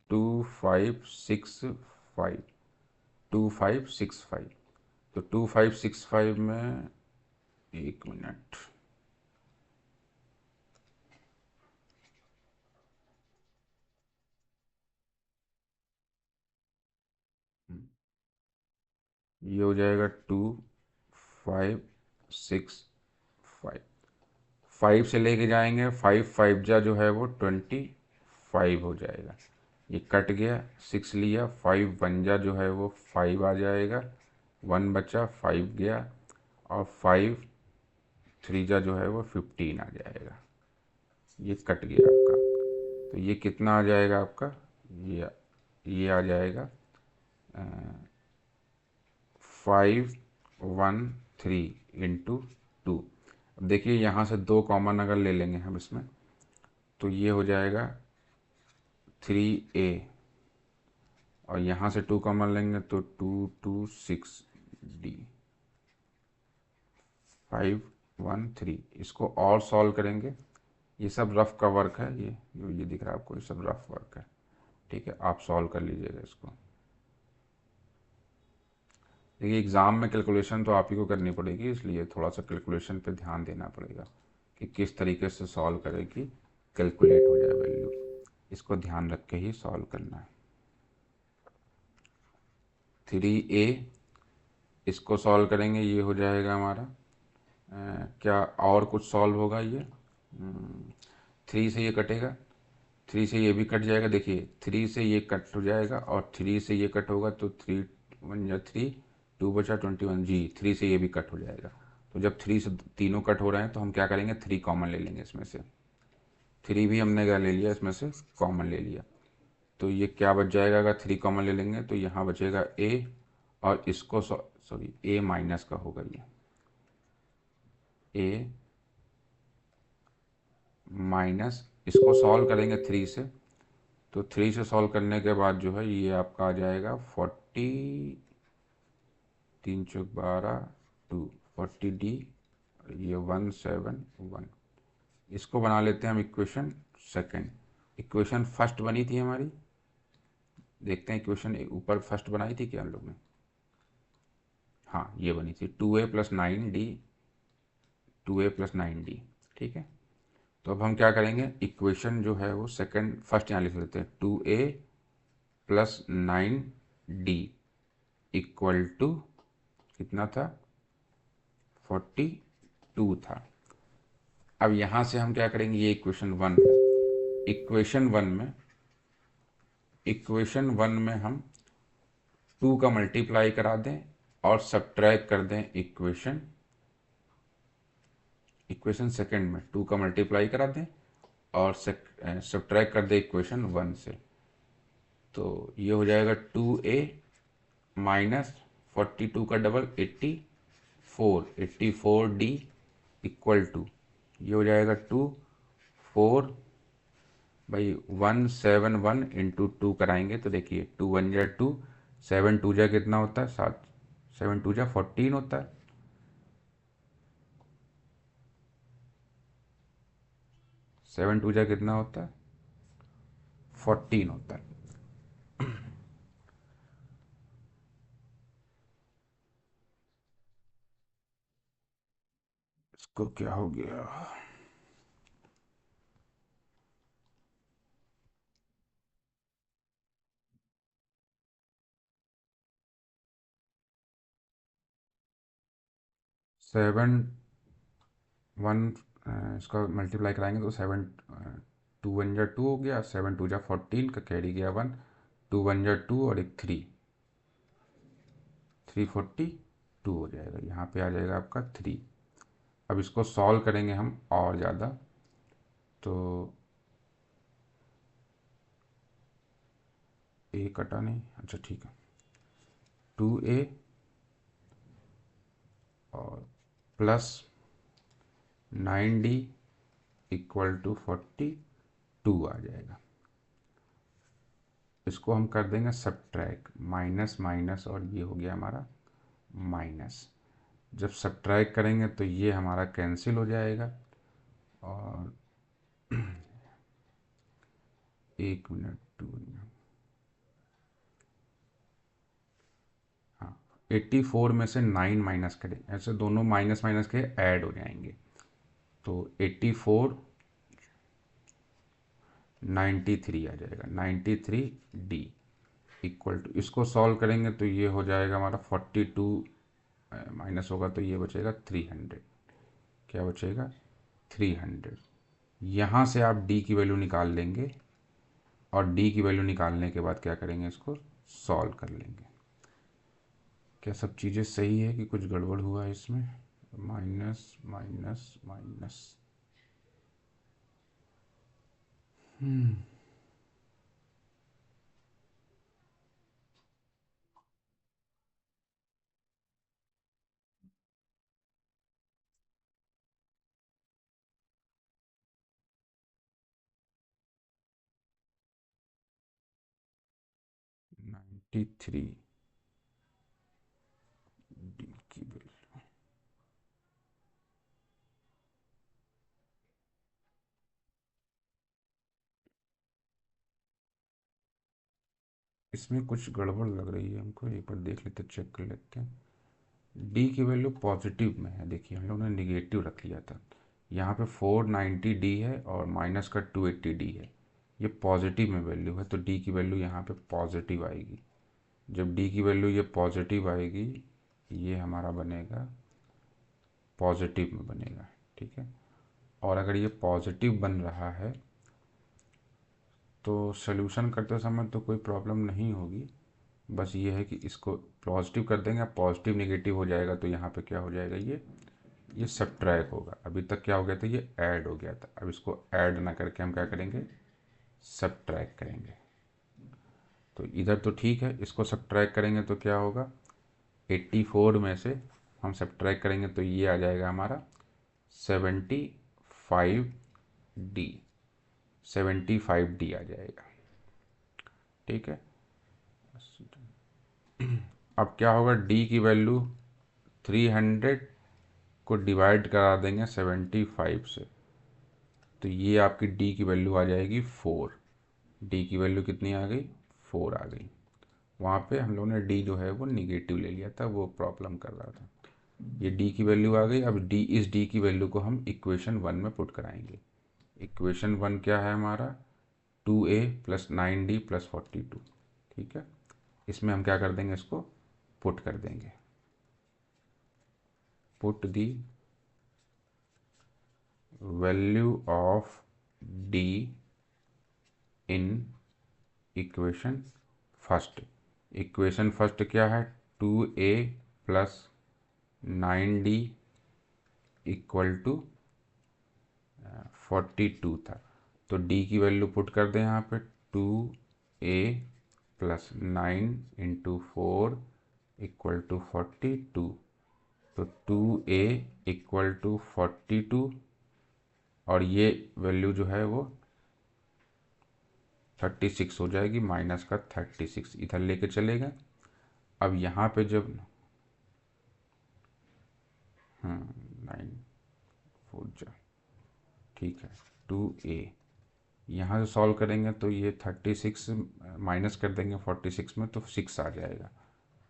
2565, 2565, तो 2565 में, एक मिनट, ये हो जाएगा 2565, 5 से लेके जाएंगे, 5 जा जो है वो 25 हो जाएगा, ये कट गया, 6 लिया, 5 जा जो है वो 5 आ जाएगा, 1 बचा, 5 गया, और 5 जा जो है वो 15 आ जाएगा, ये कट गया आपका। तो ये कितना आ जाएगा आपका, ये आ जाएगा 513 इंटू 2। अब देखिए यहाँ से 2 कॉमन अगर ले लेंगे हम इसमें, तो ये हो जाएगा 3a, और यहाँ से 2 कॉमन लेंगे तो 226d, 513। इसको और सॉल्व करेंगे, ये सब रफ का वर्क है, ये जो ये दिख रहा है आपको, ये सब रफ वर्क है, ठीक है, आप सॉल्व कर लीजिएगा इसको। देखिए एग्ज़ाम में कैलकुलेशन तो आप ही को करनी पड़ेगी, इसलिए थोड़ा सा कैलकुलेशन पे ध्यान देना पड़ेगा कि किस तरीके से सॉल्व करें कि कैलकुलेट हो जाए वैल्यू, इसको ध्यान रख के ही सॉल्व करना है। 3a, इसको सॉल्व करेंगे, ये हो जाएगा हमारा क्या और कुछ सॉल्व होगा, ये 3 से ये कटेगा, 3 से ये भी कट जाएगा, देखिए 3 से ये कट हो जाएगा और 3 से ये कट होगा, तो 3 1 जा 3, 2 बचा 21 जी, 3 से ये भी कट हो जाएगा। तो जब 3 से तीनों कट हो रहे हैं तो हम क्या करेंगे, 3 कॉमन ले लेंगे इसमें से, 3 भी हमने क्या ले लिया, इसमें से कॉमन ले लिया, तो ये क्या बच जाएगा, अगर 3 कॉमन ले लेंगे तो यहाँ बचेगा a, और इसको सॉरी a माइनस का होगा, ये a माइनस, इसको सॉल्व करेंगे 3 से, तो 3 से सॉल्व करने के बाद जो है ये आपका आ जाएगा 40, 3 × 12, 2, 40d, ये 171। इसको बना लेते हैं हम इक्वेशन सेकंड। इक्वेशन फर्स्ट बनी थी हमारी, देखते हैं इक्वेशन ऊपर फर्स्ट बनाई थी क्या हम लोग ने, हाँ ये बनी थी 2a + 9d, 2a + 9d, ठीक है। तो अब हम क्या करेंगे, इक्वेशन जो है वो सेकंड, फर्स्ट यहाँ लिख लेते हैं, 2a + 9d इक्वल टू कितना था, 42 था। अब यहाँ से हम क्या करेंगे, ये इक्वेशन वन है, इक्वेशन वन में, इक्वेशन वन में हम 2 का मल्टीप्लाई करा दें और सब्ट्रैक्ट कर दें इक्वेशन, इक्वेशन सेकंड में 2 का मल्टीप्लाई करा दें और सब्ट्रैक्ट कर दें इक्वेशन वन से, तो ये हो जाएगा 2a माइनस 42 का डबल 84d इक्वल टू, ये हो जाएगा 24/171 इंटू 2 कराएंगे तो देखिए 2 1 जा 2, 7 2 जा कितना होता है, 7, 7 2 जा 14 होता है, 7 2 जा कितना होता है, 14 होता है। इसको क्या हो गया, 7 1 इसका मल्टीप्लाई कराएंगे तो 7 टू वन जा टू हो गया, 7 टू जा 14 का कैरी गया 1, 2 वन जा 2 और एक 3, 342 हो जाएगा। यहाँ पे आ जाएगा आपका 3। अब इसको सॉल्व करेंगे हम और ज़्यादा, तो ए कटा नहीं, अच्छा ठीक है, 2a और प्लस 9d इक्वल टू 42 आ जाएगा। इसको हम कर देंगे सब्ट्रैक्ट, माइनस माइनस और ये हो गया हमारा माइनस। जब सब्ट्रैक्ट करेंगे तो ये हमारा कैंसिल हो जाएगा। और 1 मिनट 2 मिनट, हाँ, 84 में से 9 माइनस करें, ऐसे दोनों माइनस माइनस के ऐड हो जाएंगे। तो 84 93 आ जाएगा, 93d इक्वल टू, इसको सॉल्व करेंगे तो ये हो जाएगा हमारा 42 माइनस होगा तो ये बचेगा 300। क्या बचेगा? 300। यहाँ से आप d की वैल्यू निकाल लेंगे और d की वैल्यू निकालने के बाद क्या करेंगे, इसको सॉल्व कर लेंगे। क्या सब चीज़ें सही है कि कुछ गड़बड़ हुआ है इसमें? माइनस माइनस माइनस, हम्म 93 d की वैल्यू, इसमें कुछ गड़बड़ लग रही है हमको, एक बार देख लेते, चेक कर लेते हैं। डी की वैल्यू पॉजिटिव में है, देखिए हम लोग ने निगेटिव रख लिया था। यहाँ पे 490 डी है और माइनस का 280 डी है, ये पॉजिटिव में वैल्यू है, तो डी की वैल्यू यहाँ पे पॉजिटिव आएगी। जब डी की वैल्यू ये पॉजिटिव आएगी, ये हमारा बनेगा पॉजिटिव में बनेगा, ठीक है। और अगर ये पॉजिटिव बन रहा है तो सोल्यूशन करते समय तो कोई प्रॉब्लम नहीं होगी, बस ये है कि इसको पॉजिटिव कर देंगे, पॉजिटिव नेगेटिव हो जाएगा तो यहाँ पे क्या हो जाएगा, ये सब्ट्रैक्ट होगा। अभी तक क्या हो गया था, ये ऐड हो गया था, अब इसको ऐड ना करके हम क्या करेंगे, सब्ट्रैक्ट करेंगे। तो इधर तो ठीक है, इसको सब्ट्रैक्ट करेंगे तो क्या होगा, 84 में से हम सब्ट्रैक्ट करेंगे तो ये आ जाएगा हमारा 75d, 75d आ जाएगा, ठीक है। अब क्या होगा, d की वैल्यू 300 को डिवाइड करा देंगे 75 से, तो ये आपकी d की वैल्यू आ जाएगी 4। d की वैल्यू कितनी आ गई, 4 आ गई। वहाँ पे हम लोगों ने d जो है वो निगेटिव ले लिया था, वो प्रॉब्लम कर रहा था। ये d की वैल्यू आ गई। अब इस d की वैल्यू को हम इक्वेशन 1 में पुट कराएंगे। इक्वेशन 1 क्या है हमारा, 2a प्लस 9d प्लस 42, ठीक है। इसमें हम क्या कर देंगे, इसको पुट कर देंगे, put the value of d in equation first. Equation first क्या है, 2a plus 9d equal to 42 था, तो d की वैल्यू पुट कर दें यहाँ पे, 2a plus 9 into 4 equal to 42, तो 2a इक्वल टू 42 और ये वैल्यू जो है वो 36 हो जाएगी, माइनस का 36 इधर लेके चलेगा। अब यहाँ पे जब 9 4 जा, ठीक है, 2a यहाँ से सॉल्व करेंगे तो ये 36 माइनस कर देंगे 46 में तो 6 आ जाएगा,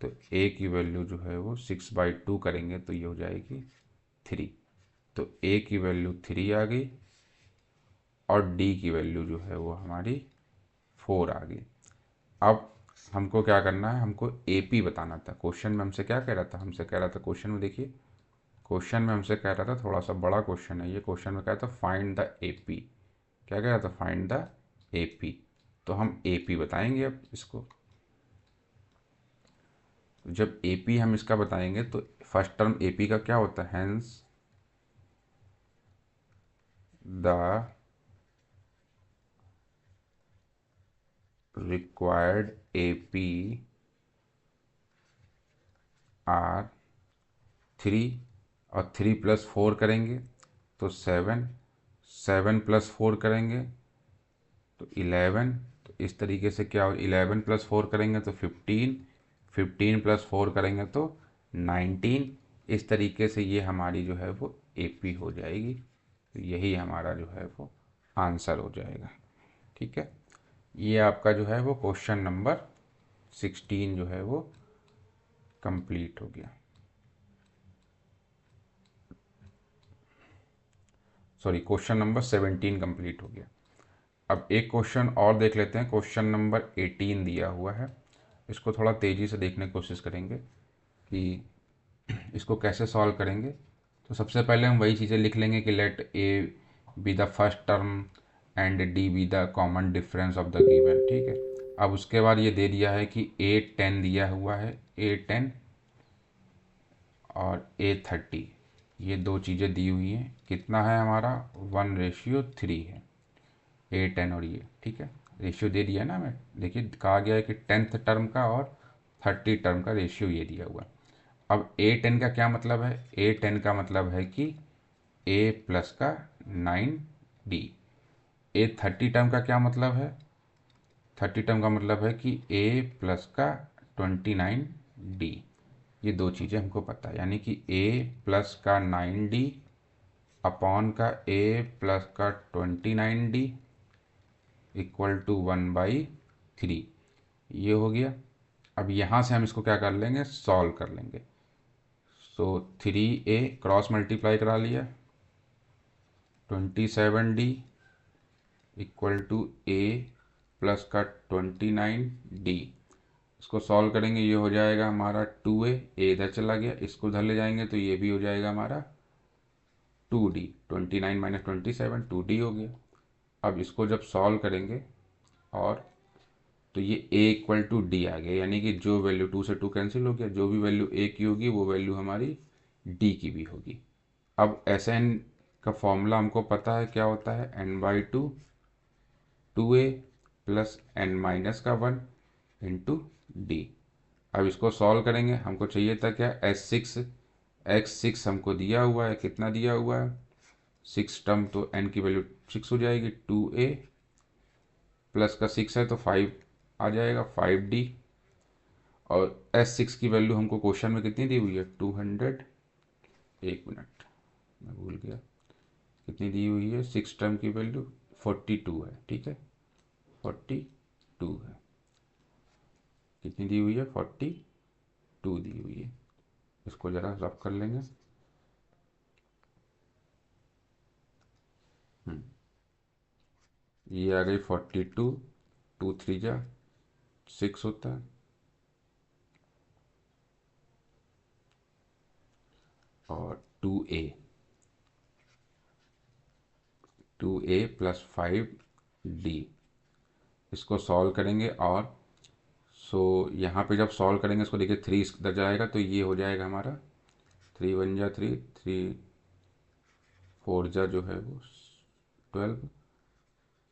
तो a की वैल्यू जो है वो 6/2 करेंगे तो ये हो जाएगी 3, तो a की वैल्यू 3 आ गई और d की वैल्यू जो है वो हमारी 4 आ गई। अब हमको क्या करना है, हमको AP बताना था। क्वेश्चन में हमसे क्या कह रहा था, हमसे कह रहा था क्वेश्चन में, देखिए क्वेश्चन में हमसे कह रहा था, थोड़ा सा बड़ा क्वेश्चन है ये, क्वेश्चन में कह रहा था फाइंड द एपी। क्या कह रहा था? Find the AP. तो हम एपी बताएंगे अब इसको। तो जब एपी हम इसका बताएंगे तो फर्स्ट टर्म एपी का क्या होता है? Hence the required AP are 3, और 3 + 4 करेंगे तो 7, 7 + 4 करेंगे तो 11। तो इस तरीके से क्या हो, 11 + 4 करेंगे तो 15, 15 + 4 करेंगे तो 19। इस तरीके से ये हमारी जो है वो एपी हो जाएगी। तो यही हमारा जो है वो आंसर हो जाएगा। ठीक है, ये आपका जो है वो क्वेश्चन नंबर 16 जो है वो कंप्लीट हो गया। सॉरी, क्वेश्चन नंबर 17 कंप्लीट हो गया। अब एक क्वेश्चन और देख लेते हैं, क्वेश्चन नंबर 18 दिया हुआ है। इसको थोड़ा तेज़ी से देखने की कोशिश करेंगे कि इसको कैसे सॉल्व करेंगे। तो सबसे पहले हम वही चीज़ें लिख लेंगे कि let a be the first term and d be the common difference of the given. ठीक है, अब उसके बाद ये दे दिया है कि ए 10 दिया हुआ है, ए 10 और ए 30, ये दो चीज़ें दी हुई हैं। कितना है हमारा? 1:3 है, ए 10 और ये। ठीक है, रेशियो दे दिया ना हमें। देखिए कहा गया है कि 10th टर्म का और 30 टर्म का रेशियो ये दिया हुआ है। अब ए 10 का क्या मतलब है? ए 10 का मतलब है कि ए प्लस का 9d। ए 30 टर्म का क्या मतलब है? 30 टर्म का मतलब है कि ए प्लस का 29d। ये दो चीज़ें हमको पता है, यानी कि ए प्लस का 9d अपॉन का ए प्लस का 29d इक्वल टू 1/3। ये हो गया। अब यहाँ से हम इसको क्या कर लेंगे? सॉल्व कर लेंगे। सो 3a क्रॉस मल्टीप्लाई करा लिया, 27d equal to a plus का 29d। इसको सॉल्व करेंगे, ये हो जाएगा हमारा 2a, ए इधर चला गया, इसको उधर ले जाएंगे तो ये भी हो जाएगा हमारा 2d। 29 - 27 2d हो गया। अब इसको जब सॉल्व करेंगे और तो ये a इक्वल टू डी आ गया, यानी कि जो वैल्यू 2 से 2 कैंसिल हो गया, जो भी वैल्यू a की होगी वो वैल्यू हमारी d की भी होगी। अब एस एन का फॉर्मूला हमको पता है क्या होता है? n/2 2a plus n-1 into D. अब इसको सॉल्व करेंगे, हमको चाहिए था क्या? x6 हमको दिया हुआ है, कितना दिया हुआ है? 6 टर्म, तो n की वैल्यू 6 हो जाएगी। 2a प्लस का 6 है तो 5 आ जाएगा, 5d। और S6 की वैल्यू हमको क्वेश्चन में कितनी दी हुई है? 200। एक मिनट, मैं भूल गया, कितनी दी हुई है? 6 टर्म की वैल्यू 42 है। ठीक है, 42 है। कितनी दी हुई है? 42 दी हुई है। इसको ज़रा रफ कर लेंगे। ये आ गई 42, 2 3 जा 6 होता है, और 2a प्लस 5d। इसको सॉल्व करेंगे और यहाँ पे जब सॉल्व करेंगे इसको, देखिए 3 इधर जाएगा तो ये हो जाएगा हमारा 3 1 जा 3, 3 4 जा जो है वो 12,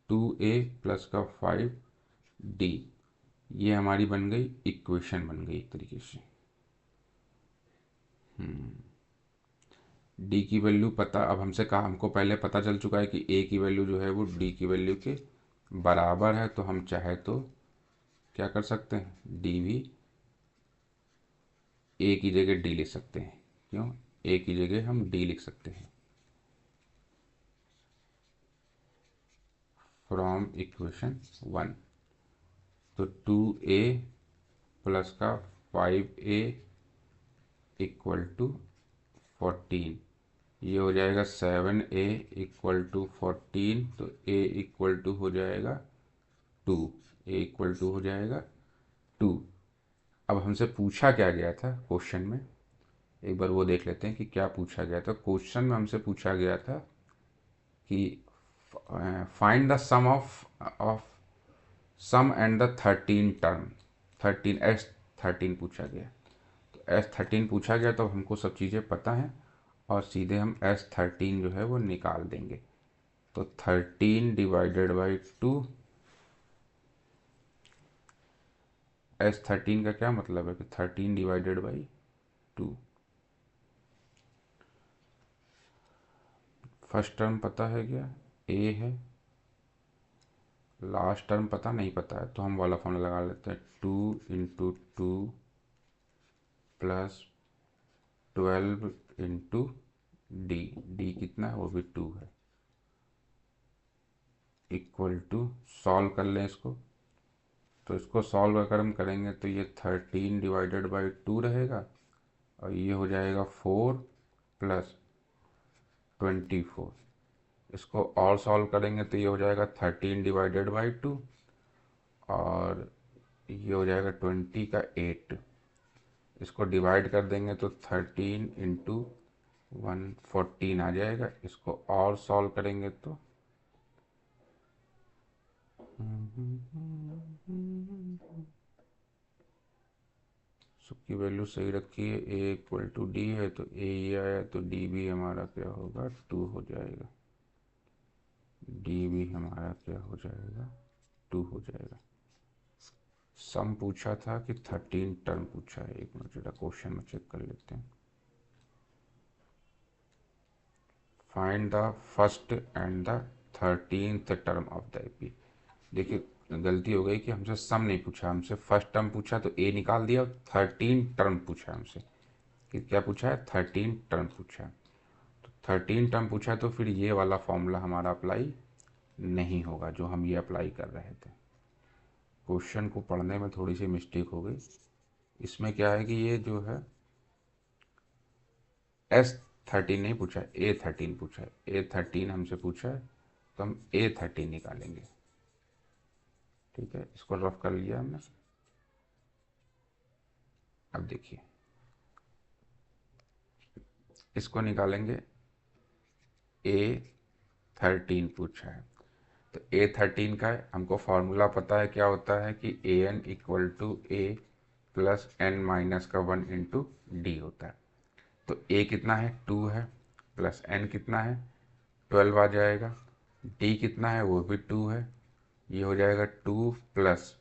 2a प्लस का 5d। ये हमारी बन गई इक्वेशन, बन गई एक तरीके से। डी की वैल्यू पता, अब हमसे कहा, हमको पहले पता चल चुका है कि ए की वैल्यू जो है वो डी की वैल्यू के बराबर है। तो हम चाहे तो क्या कर सकते हैं? डी भी ए की जगह डी लिख सकते हैं। क्यों? ए की जगह हम डी लिख सकते हैं। फ्रॉम इक्वेशन 1, तो 2a प्लस का 5a इक्वल टू 14। ये हो जाएगा 7a इक्वल टू 14, तो a इक्वल टू हो जाएगा 2। a इक्वल टू हो जाएगा 2। अब हमसे पूछा क्या गया था क्वेश्चन में? एक बार वो देख लेते हैं कि क्या पूछा गया था। क्वेश्चन में हमसे पूछा गया था कि find the sum of sum and the 13 term. 13 पूछा गया। तो S13 पूछा गया तो हमको सब चीज़ें पता हैं और सीधे हम S13 जो है वो निकाल देंगे। तो 13 डिवाइडेड बाई 2, S13 का क्या मतलब है कि 13 डिवाइडेड बाई 2। फर्स्ट टर्म पता है क्या, A है। लास्ट टर्म पता नहीं पता है तो हम वाला फॉर्मूला लगा लेते हैं, 2 × 2 प्लस 12 इंटू डी। डी कितना है, वो भी 2 है, इक्वल टू, सॉल्व कर लें इसको। तो इसको सॉल्व अगर हम करेंगे तो ये 13 डिवाइडेड बाई 2 रहेगा और ये हो जाएगा 4 प्लस 24। इसको और सॉल्व करेंगे तो ये हो जाएगा 13 डिवाइडेड बाई 2 और ये हो जाएगा 20 का 8। इसको डिवाइड कर देंगे तो 13 इंटू 114 आ जाएगा। इसको और सॉल्व करेंगे तो सबकी वैल्यू सही रखी है, ए इक्वल टू डी है तो ए ये आया तो डी भी हमारा क्या होगा, 2 हो जाएगा। डी भी हमारा क्या हो जाएगा, 2 हो जाएगा। सम पूछा था कि 13 टर्म पूछा है। एक मिनट जरा क्वेश्चन में चेक कर लेते हैं। Find the first and the 13th term of the AP. देखिए गलती हो गई कि हमसे सम नहीं पूछा, हमसे फर्स्ट टर्म पूछा तो ए निकाल दिया। 13 टर्म पूछा हमसे कि क्या पूछा है, 13 टर्म पूछा है। तो 13 टर्म पूछा है तो फिर ये वाला फॉर्मूला हमारा अप्लाई नहीं होगा जो हम ये अप्लाई कर रहे थे। क्वेश्चन को पढ़ने में थोड़ी सी मिस्टेक हो गई। इसमें क्या है कि ये जो है S13 नहीं पूछा है, A13 पूछा है। A13 हमसे पूछा है तो हम A13 निकालेंगे। ठीक है, इसको रफ कर लिया हमने। अब देखिए इसको निकालेंगे। A13 पूछा है तो A13 का हमको फॉर्मूला पता है क्या होता है कि AN equal to A plus N minus का 1 इंटू डी होता है। तो A कितना है, 2 है, प्लस N कितना है, 12 आ जाएगा। D कितना है, वो भी 2 है, ये हो जाएगा 2 प्लस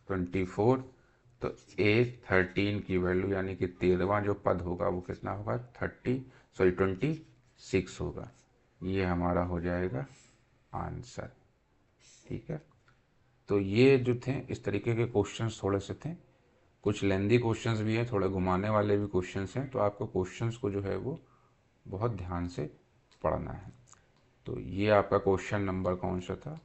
24। तो A13 की वैल्यू यानी कि 13वां जो पद होगा वो कितना होगा, 26 होगा। ये हमारा हो जाएगा आंसर। ठीक है, तो ये जो थे इस तरीके के क्वेश्चंस थोड़े से थे। कुछ लेंदी क्वेश्चंस भी हैं, थोड़े घुमाने वाले भी क्वेश्चंस हैं, तो आपको क्वेश्चंस को जो है वो बहुत ध्यान से पढ़ना है। तो ये आपका क्वेश्चन नंबर कौन सा था,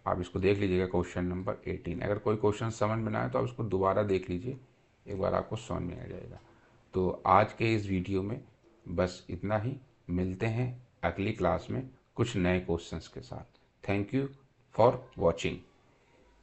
आप इसको देख लीजिएगा, क्वेश्चन नंबर 18। अगर कोई क्वेश्चन समझ में ना आए तो आप इसको दोबारा देख लीजिए, एक बार आपको समझ में आ जाएगा। तो आज के इस वीडियो में बस इतना ही। मिलते हैं अगली क्लास में कुछ नए क्वेश्चंस के साथ। Thank you for watching.